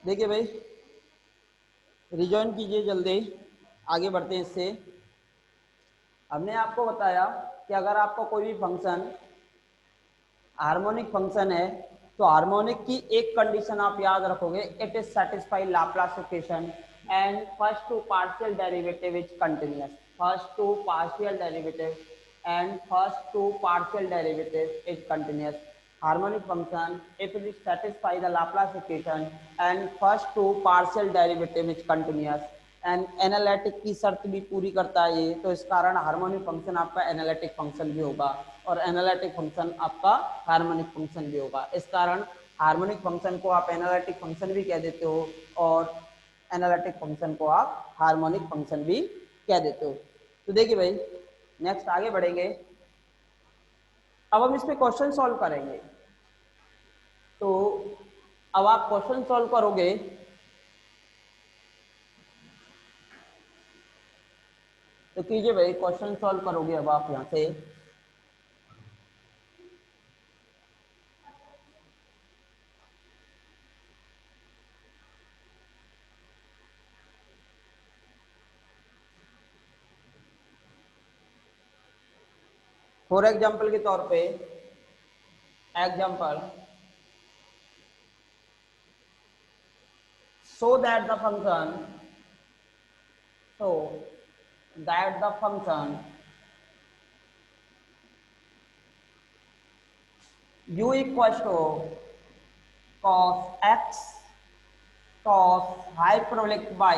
देखिए भाई, रिजॉइन कीजिए जल्दी, आगे बढ़ते हैं इससे। हमने आपको बताया कि अगर आपका कोई भी फंक्शन हार्मोनिक फंक्शन है तो हार्मोनिक की एक कंडीशन आप याद रखोगे, it is satisfy Laplace equation and first two partial derivative is continuous. First two partial derivative and first two partial derivative is continuous. Harmonic function if it satisfy the Laplace equation and first two partial derivative is continuous and analytic की शर्त भी पूरी करता है ये, तो इस कारण हार्मोनिक फंक्शन आपका एनालिटिक फंक्शन भी होगा और एनालिटिक फंक्शन आपका हार्मोनिक फंक्शन भी होगा। इस कारण हार्मोनिक फंक्शन को आप एनालिटिक फंक्शन भी कह देते हो और एनालिटिक फंक्शन को आप हार्मोनिक फंक्शन भी कह देते हो। तो देखिए भाई, नेक्स्ट आगे बढ़ेंगे। अब हम इसमें क्वेश्चन सॉल्व करेंगे। तो अब आप क्वेश्चन सॉल्व करोगे तो कीजिए भाई, क्वेश्चन सॉल्व करोगे अब आप यहां से। फॉर एग्जाम्पल के तौर पे, example, so that the function so that the function u equals to cos x cos hyperbolic y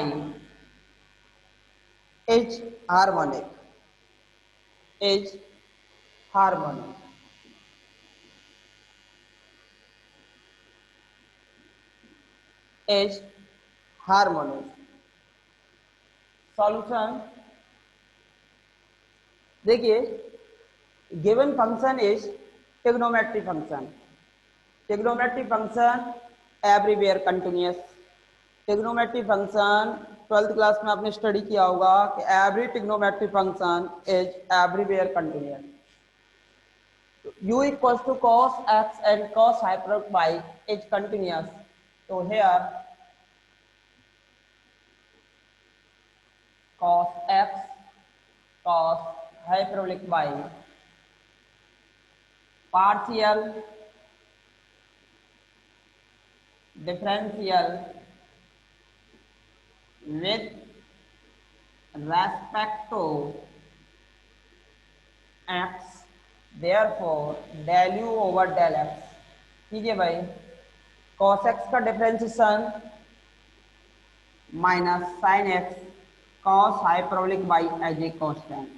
is harmonic, is harmonic, is harmonic। Solution देखिए, given function is trigonometric function. Trigonometric function everywhere continuous. Trigonometric function 12th class में आपने study किया होगा कि every trigonometric function is everywhere continuous. u equals to cos x and cos hyperbolic y is continuous. So here cos x cos hyperbolic y partial differential with respect to x, therefore del u over del x। कीजिए भाई, cos x का differentiation minus sine x cos hyperbolic y as a constant।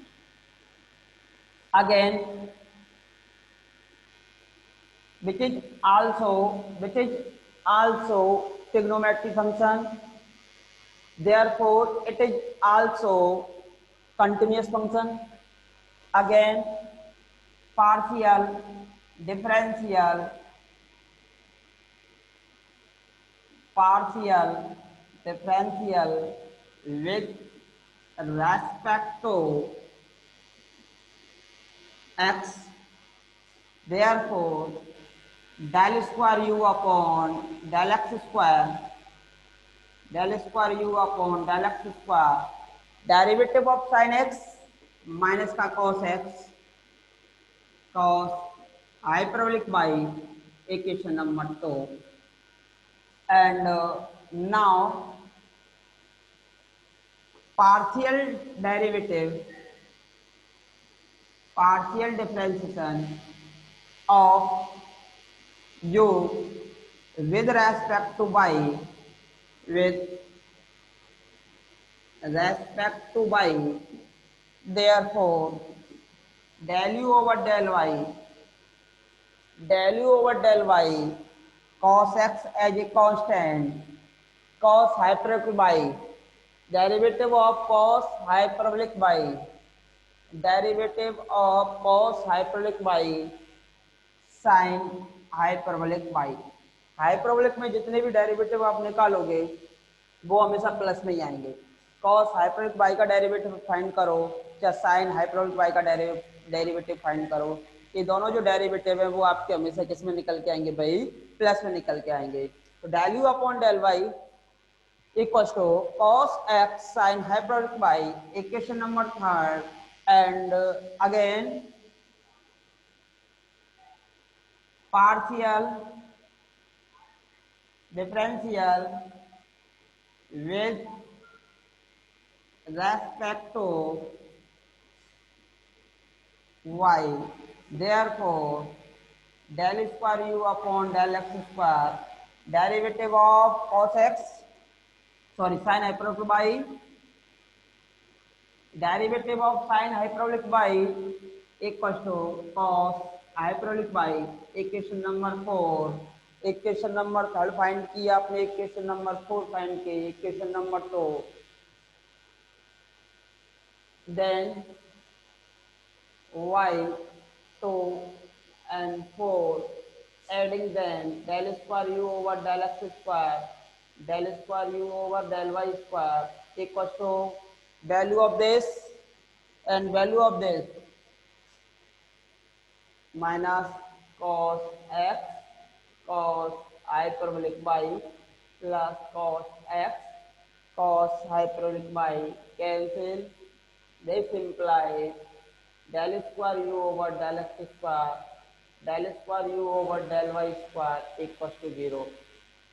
Again, which is also trigonometric function, therefore it is also continuous function। Again, partial differential with respect to x, therefore del square u upon del x square, del square u upon del x square, derivative of sine x minus का cos x cos hyperbolic y, equation number 2। and now partial differentiation of u with respect to y, with respect to y, therefore del u over del y cos x as a constant cos hyperbolic y, derivative of cos hyperbolic y, derivative of cos hyperbolic y sin hyperbolic y। Hyperbolic में जितने भी derivative आप निकालोगे वो हमेशा plus में ही आएंगे। Cos hyperbolic y का डेरिवेटिव फाइंड करो या साइन हाइपरबोलिक y का डेरिवेटिव फाइंड करो, ये दोनों जो डेरिवेटिव है वो आपके हमेशा किस में निकल के आएंगे भाई, प्लस में निकल के आएंगे। तो del u upon del y equals to cos x sin hyperbolic by equation number third, and again partial differential with respect to y, therefore del square u upon del x square derivative of cos x, sorry, sin hyperbolic by derivative of sin hyperbolic by equals to cos hyperbolic by equation number 4, equation number 3 find किया आपने, equation number 4 find की, equation number 2, then y 2 and 4 adding, then del square u over del x square, del square u over del y square equals to value of this and value of this minus cos x cos hyperbolic by plus cos x cos hyperbolic by cancel. This implies del square u over del x square del square u over del y square equals to 0.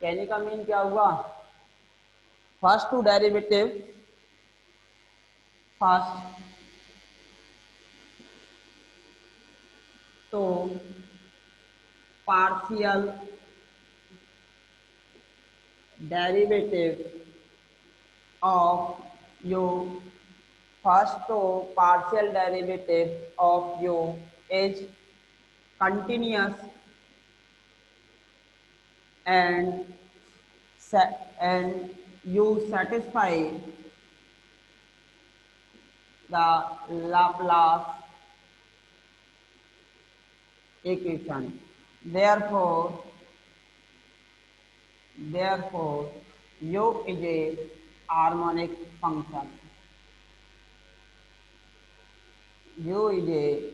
कहने का mean क्या हुआ, first to derivative, first तो partial derivative of u, first to partial derivative of u is continuous and you satisfy the Laplace equation. Therefore u is a harmonic function. U is a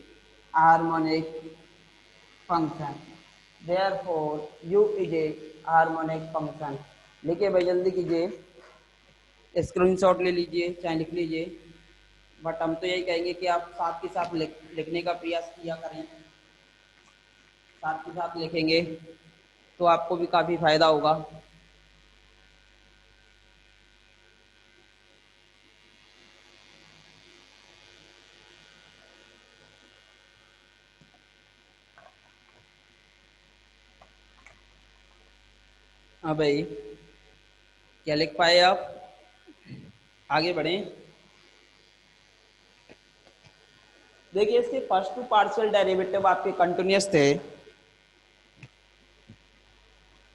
harmonic function. Therefore u is a harmonic function. लिखिए भाई, जल्दी कीजिए, screenshot ले लीजिए, चाहे लिख लीजिए, but हम तो यही कहेंगे कि आप साथ के साथ लिखने का प्रयास किया करें, साथ के साथ लिखेंगे तो आपको भी काफ़ी फायदा होगा। हाँ भाई, क्या लिख पाए आप, आगे बढ़ें। देखिए, इसके फर्स्ट टू पार्शियल डेरिवेटिव आपके कंटिन्यूअस थे,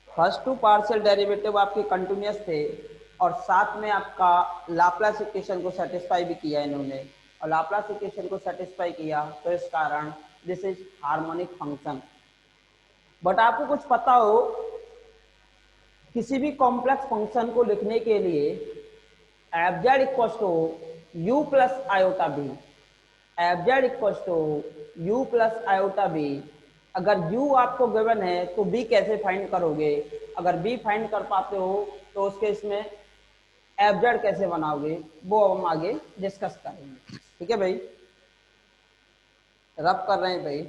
फर्स्ट टू पार्शियल डेरिवेटिव आपके कंटिन्यूअस थे, और साथ में आपका लाप्लास इक्वेशन को सेटिस्फाई भी किया इन्होंने, और लाप्लास इक्वेशन को सेटिस्फाई किया, तो इस कारण this is harmonic function. But आपको कुछ पता हो, किसी भी कॉम्प्लेक्स फंक्शन को लिखने के लिए F Z equal to u plus iota b, F Z equal to u plus iota b. अगर u आपको गिवन है तो b कैसे फाइंड करोगे, अगर b फाइंड कर पाते हो तो उस केस में एफ जेड कैसे बनाओगे, वो हम आगे डिस्कस करेंगे। ठीक है भाई, रब कर रहे हैं भाई।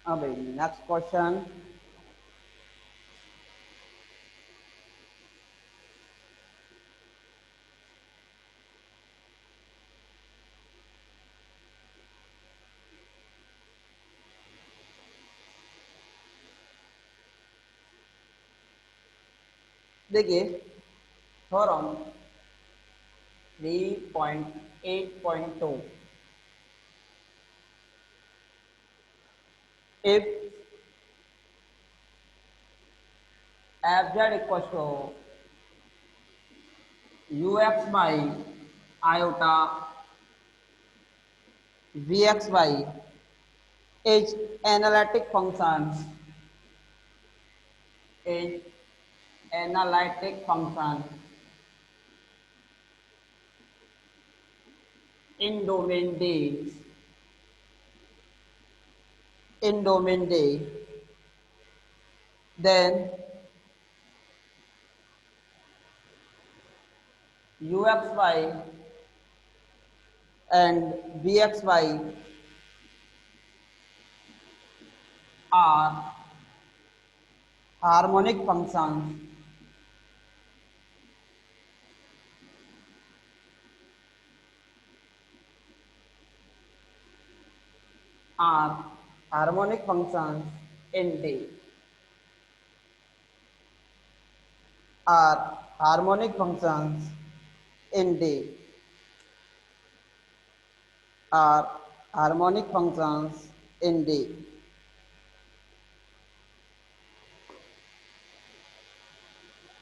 हाँ भाई, नेक्स्ट क्वेश्चन। देखिए, theorem 3.8.2, if F Z equal to u x y iota v x y is analytic function is analytic function in domain D then uxy and vxy are harmonic functions are harmonic functions in D are harmonic functions in D are harmonic functions in D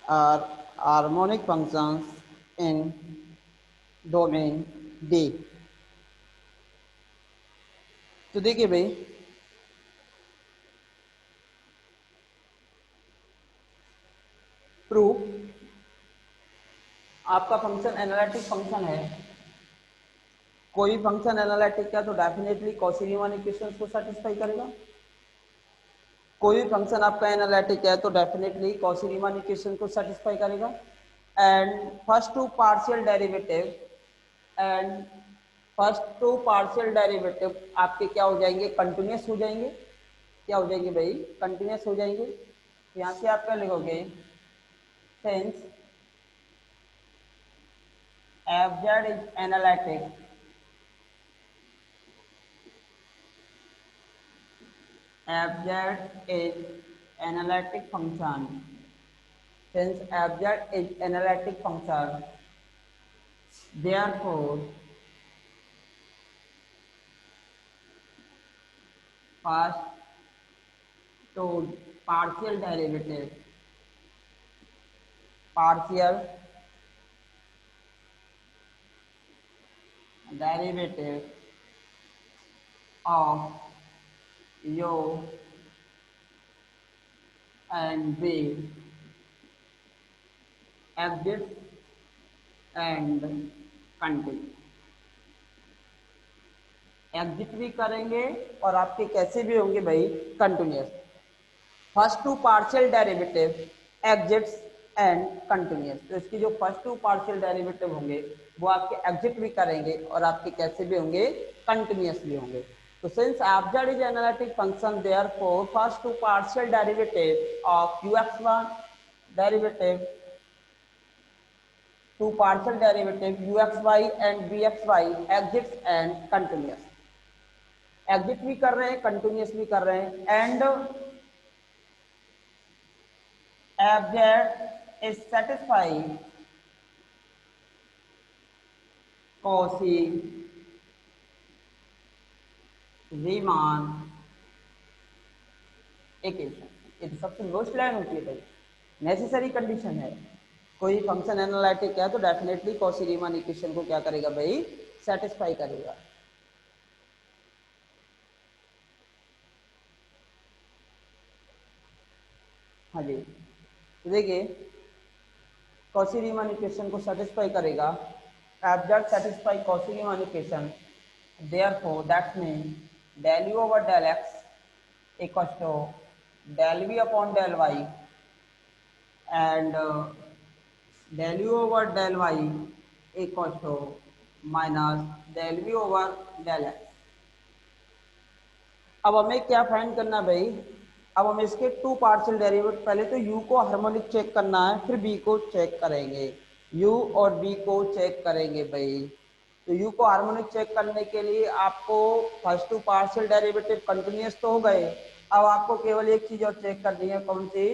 are harmonic functions in domain D। तो देखिए भाई proof आपका function analytic function है, कोई function analytic है तो definitely Cauchy Riemann equations को satisfy करेगा। कोई भी फंक्शन आपका एनालिटिक है तो डेफिनेटली कॉची रीमान इक्वेशन को सेटिस्फाई करेगा। And first two partial derivative आपके क्या हो जाएंगे, कंटिन्यूस हो जाएंगे। क्या हो जाएंगे भाई, कंटिन्यूस हो जाएंगे। तो यहाँ से आप क्या लिखोगे, since F Z is analytic fz is analytic function since fz is analytic function therefore first to partial derivative of u and v exists and continue। Exist भी करेंगे और आपके कैसे भी होंगे भाई, continuous. First two partial derivative exists and continuous. तो इसकी जो फर्स्ट टू पार्शियल डेरिवेटिव होंगे वो आपके एग्जिट भी करेंगे और आपके कैसे भी होंगे, कंटिन्यूस भी होंगे। तो since F Z is analytic function therefore first two partial derivative of ux1 derivative two partial derivative uxy and vxy exists and continuous. Exist भी कर रहे हैं, कंटिन्यूस भी कर रहे हैं। And fz is satisfying Cauchy Riemann equation. ये तो सबसे मोस्ट लाइन होती है भाई, नेसेसरी कंडीशन है। कोई फंक्शन एनालिटिक है तो डेफिनेटली कॉची रीमान इक्वेशन को क्या करेगा भाई, सेटिस्फाई करेगा। हाँ जी, तो देखिए कॉची रीमान इक्वेशन को सेटिस्फाई करेगा, F Z satisfy Cauchy Riemann equation, therefore that means del u over del x equals to del v upon del y and del u over del y equals to minus del v over del x। अब हमें क्या find करना भाई, अब हमें इसके to partial derivative, पहले तो u को हार्मोनिक चेक करना है, फिर b को चेक करेंगे, u और b को चेक करेंगे भाई। तो u को हार्मोनिक चेक करने के लिए आपको first two partial derivative continuous तो हो गए, अब आपको केवल एक चीज और चेक करनी है, कौन सी,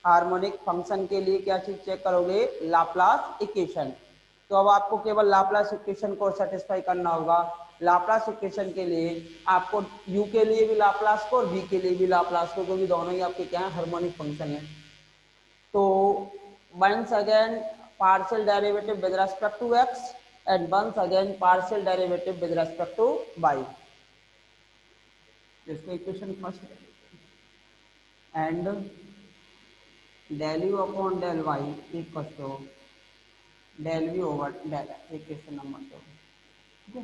हार्मोनिक फंक्शन के लिए क्या चीज चेक करोगे, लाप्लास इक्वेशन। तो अब आपको केवल लाप्लास इक्वेशन को सेटिस्फाई करना होगा। लाप्लास इक्वेशन के लिए आपको u के लिए भी लाप्लास को और v के लिए भी लाप्लास को, क्योंकि दोनों ही आपके क्या है, हार्मोनिक फंक्शन है। तो once again partial derivative with respect to x and once again partial derivative with respect to y. इसको equation first and del u upon del y equals to del v over del x, equation number 2. ठीक है.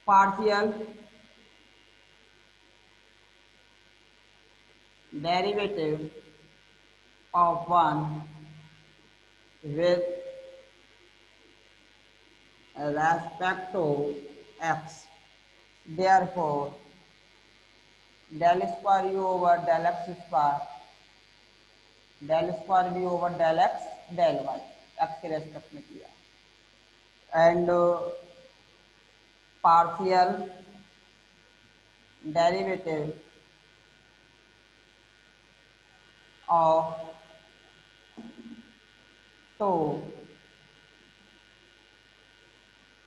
Partial derivative of 1 with respect to x, therefore del square u over del x square del square v over del x del y x के respect में किया and partial derivative of 2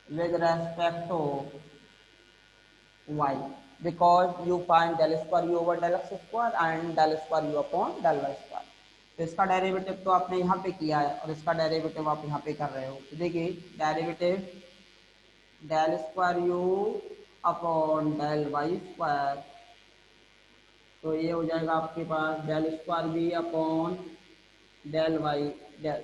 with respect to y, because you find del square u over del x square and del square u upon del y square. तो इसका derivative तो आपने यहाँ पे किया है और इसका डेरिवेटिव आप यहाँ पे कर रहे हो. तो देखिए derivative del square u upon del y square, तो ये हो जाएगा आपके पास del square v upon del y del.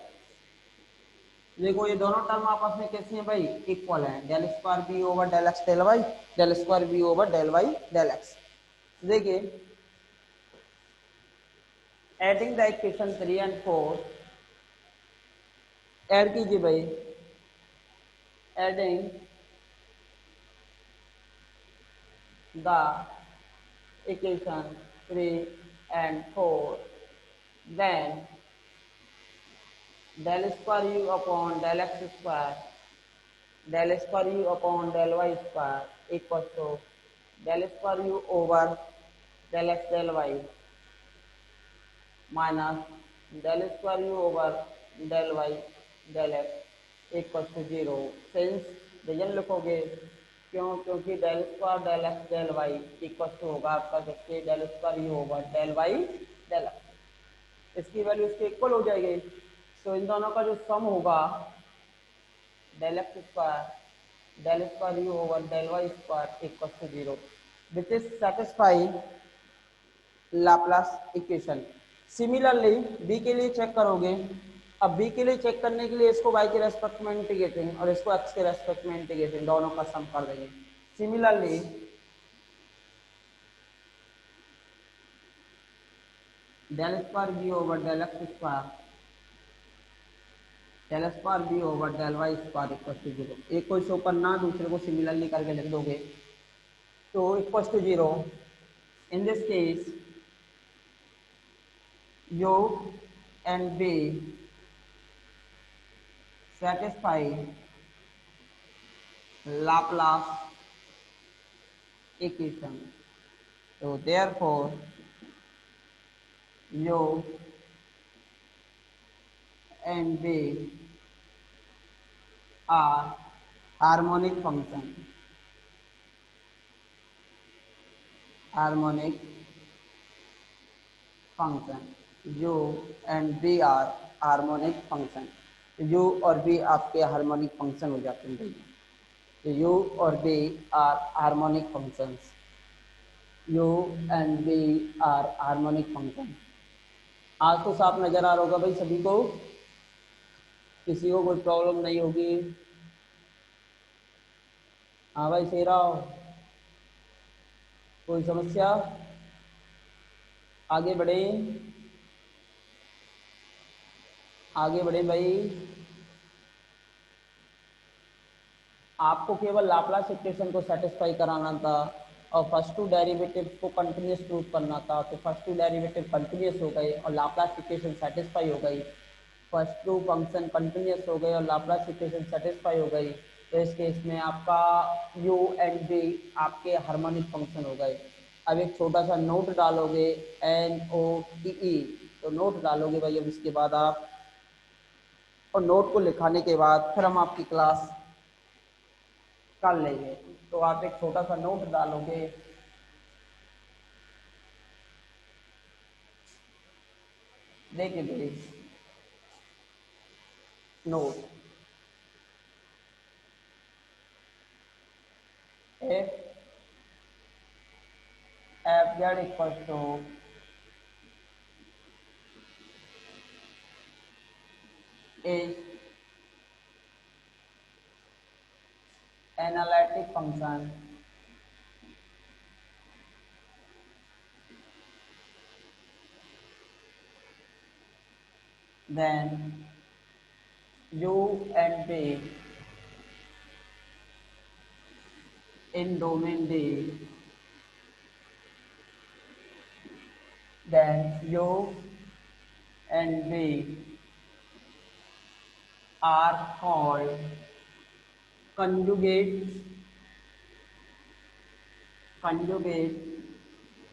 देखो ये दोनों टर्म आपस में कैसी हैं भाई, इक्वल हैं. del square v over del x del y del square v over del y del x. देखिए adding the equation 3 and 4, add कीजिए भाई. Adding the equation 3 and 4, then del square u upon del x square del square u upon del y square equals to del square u over del x del y minus del square u over del y del x equals to 0. Since reason लिखोगे क्यों, क्योंकि del square del x del y equals to होगा आपका देखिए del square u over del y del x. इसकी value इसके equal हो जाएगी. तो इन दोनों का जो सम होगा del x square del square u over del y square equals to 0, which is satisfy Laplace equation. Similarly b के लिए चेक करोगे. अब b के लिए चेक करने के लिए इसको y के रेस्पेक्ट में इंटीग्रेटिंग और इसको x के रेस्पेक्ट में इंटीग्रेटिंग दोनों का सम कर देंगे. Similarly del square v over del x square del square v over del y square equal to 0. एक को शो करना दूसरे को सिमिलरली करके लिख दोगे तो equal to 0. In this case u and b satisfy Laplace equation. So therefore u and b are harmonic function. Harmonic function. u and b are harmonic function. u और b आपके harmonic function हो जाते हैं भाई. तो u और b are harmonic functions. u and b are harmonic function. आज तो साफ नजर आ रहा होगा भाई सभी को, किसी को कोई प्रॉब्लम नहीं होगी. हाँ भाई शेराव, कोई समस्या? आगे बढ़े, आगे बढ़े भाई. आपको केवल लाप्लास इक्वेशन को सेटिस्फाई कराना था और फर्स्ट टू डेरिवेटिव को कंटिन्यूस प्रूव करना था. तो फर्स्ट टू डेरिवेटिव कंटिन्यूस हो गए और लाप्लास इक्वेशन सेटिस्फाई हो गई. फर्स्ट टू फंक्शन कंटिन्यूस हो गए और लाप्लास इक्वेशन सेटिस्फाई हो गई. तो इस केस में आपका u एंड b आपके हार्मोनिक फंक्शन हो गए. अब एक छोटा सा नोट डालोगे NOTE, तो नोट डालोगे भाई. अब इसके बाद आप और नोट को लिखाने के बाद फिर हम आपकी क्लास कर लेंगे. तो आप एक छोटा सा नोट डालोगे. देखिए please note if fz equals to is analytic function, then u and v in domain D, then u and v are called conjugates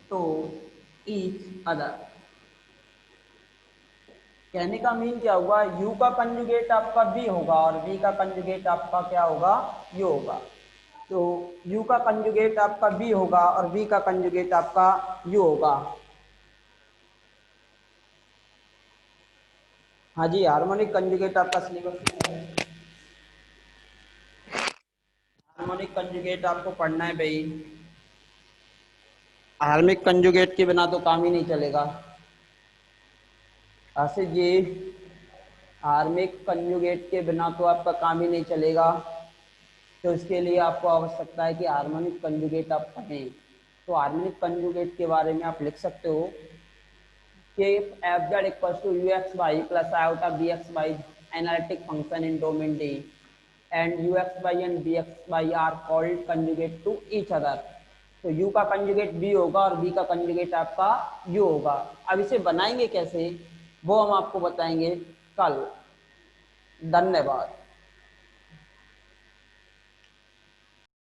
to each other। कहने का मीन क्या हुआ, u का कंजुगेट आपका v होगा और v का conjugate आपका क्या होगा, u होगा। तो u का कंजुगेट आपका v होगा और v का कंजुगेट आपका u होगा। हाँ जी, हार्मोनिक कंजुगेट आपका सिलेबस में है। हार्मोनिक कंजुगेट आपको पढ़ना है भाई। हार्मोनिक कंजुगेट के बिना तो काम ही नहीं चलेगा। आसिफ जी, हार्मोनिक कंजुगेट के बिना तो आपका काम ही नहीं चलेगा। तो इसके लिए आपको आवश्यकता है कि हार्मोनिक कंजुगेट आप पढ़ें। तो हार्मोनिक कंजुगेट के बारे में आप लिख सकते हो कि F Z equals to u x y plus iota b x y analytic function in domain D and u x y and b x y are called conjugate to each other. तो u का conjugate v होगा और v का conjugate आपका u होगा। अब इसे बनाएंगे कैसे वो हम आपको बताएंगे कल। धन्यवाद।